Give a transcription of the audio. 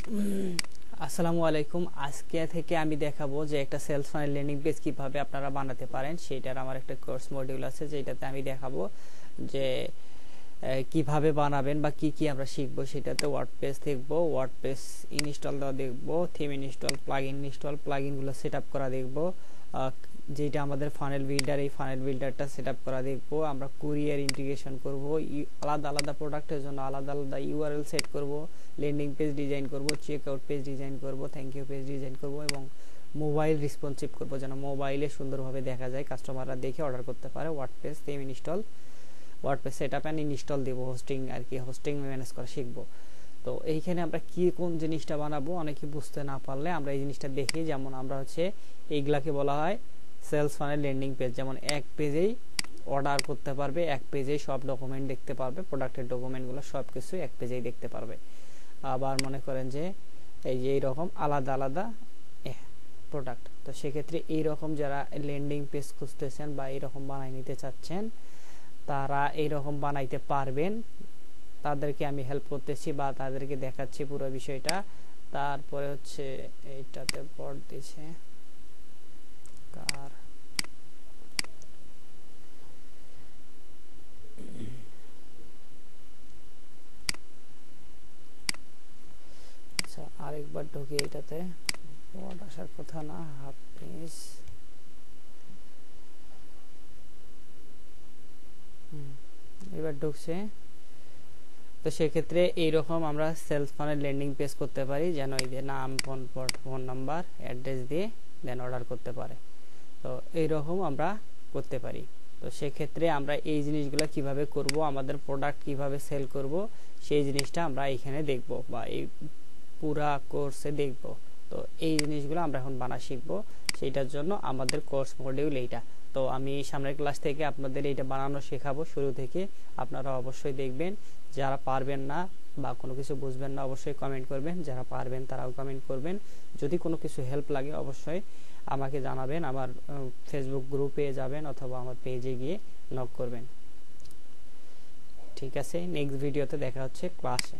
আসসালামু আলাইকুম। আজকে থেকে আমি দেখাবো যে একটা সেলস ফানেল ল্যান্ডিং পেজ কিভাবে আপনারা বানাতে পারেন। সেইটার আমার একটা কোর্স মডিউল আছে, যেটাতে আমি দেখাবো যে কিভাবে বানাবেন বা কি কি আমরা শিখবো। সেটাতে ওয়ার্ডপ্রেস দেখবো, ওয়ার্ডপ্রেস ইনস্টল দেওয়া দেখবো, থিম ইনস্টল, প্লাগইনগুলো সেট আপ করা দেখবো, যেটা আমাদের ফানেল বিল্ডার, এই ফানেল বিল্ডারটা সেট আপ করা দেখবো। আমরা কুরিয়ার ইন্টিগ্রেশন করব, আলাদা আলাদা প্রোডাক্টের জন্য আলাদা আলাদা ইউআরএল সেট করব, ল্যান্ডিং পেজ ডিজাইন করব, চেক আউট পেজ ডিজাইন করব, থ্যাংক ইউ পেজ ডিজাইন করব এবং মোবাইল রেসপন্সিভ করব, যেন মোবাইলে সুন্দরভাবে দেখা যায়, কাস্টমাররা দেখে অর্ডার করতে পারে। WordPress theme install, WordPress setup and install দেব, হোস্টিং আর কি, হোস্টিং ম্যানেজ করা শিখবো। তো এইখানে আমরা কি কোন জিনিসটা বানাবো, অনেকে বুঝতে না পারলে আমরা এই জিনিসটা দেখি। যেমন আমরা হচ্ছে এইগুলাকে বলা হয় সেলস ফানেল ল্যান্ডিং পেজ। যেমন এক পেজেই অর্ডার করতে পারবে, এক পেজেই সব ডকুমেন্ট দেখতে পারবে, প্রোডাক্টের ডকুমেন্টগুলো সব কিছু এক পেজেই দেখতে পারবে। আবার মনে করেন যে এই যে এইরকম আলাদা আলাদা প্রোডাক্ট, তো সেক্ষেত্রে এইরকম যারা ল্যান্ডিং পেজ খুঁজতেছেন বা এইরকম বানাই নিতে চাচ্ছেন, তারা এইরকম বানাইতে পারবেন। তাদেরকে আমি হেল্প করতেছি বা তাদেরকে দেখাচ্ছি পুরো বিষয়টা। তারপরে হচ্ছে এইটাতে পড় দিছে কার, আচ্ছা আরেকবার ঢুকি, এইটাতে পড় আসার কথা না, হাফিজ এবার ঢুকছে। তো সেক্ষেত্রে এইরকম আমরা সেলস ফানেল ল্যান্ডিং পেজ করতে পারি, যেন এই যে নাম, ফোন নাম্বার, অ্যাড্রেস দিয়ে দেন অর্ডার করতে পারে। তো এইরকম আমরা করতে পারি। তো সেক্ষেত্রে আমরা এই জিনিসগুলো কিভাবে করব, আমাদের প্রোডাক্ট কিভাবে সেল করব, সেই জিনিসটা আমরা এখানে দেখব বা এই পুরা কোর্সে দেখব। তো এই জিনিসগুলো আমরা এখন বানা শিখবো। সেইটার জন্য আমাদের কোর্স মডিউল এইটা। তো আমি সামনের ক্লাস থেকে আপনাদের এইটা বানানো শেখাবো শুরু থেকে। আপনারা অবশ্যই দেখবেন। যারা পারবেন না বা কোনো কিছু বুঝবেন না অবশ্যই কমেন্ট করবেন, যারা পারবেন তারাও কমেন্ট করবেন। যদি কোনো কিছু হেল্প লাগে অবশ্যই আমাকে জানাবেন, আমার ফেসবুক গ্রুপে যাবেন অথবা আমার পেজে গিয়ে নক করবেন। ঠিক আছে, নেক্সট ভিডিওতে দেখা হচ্ছে ক্লাসে।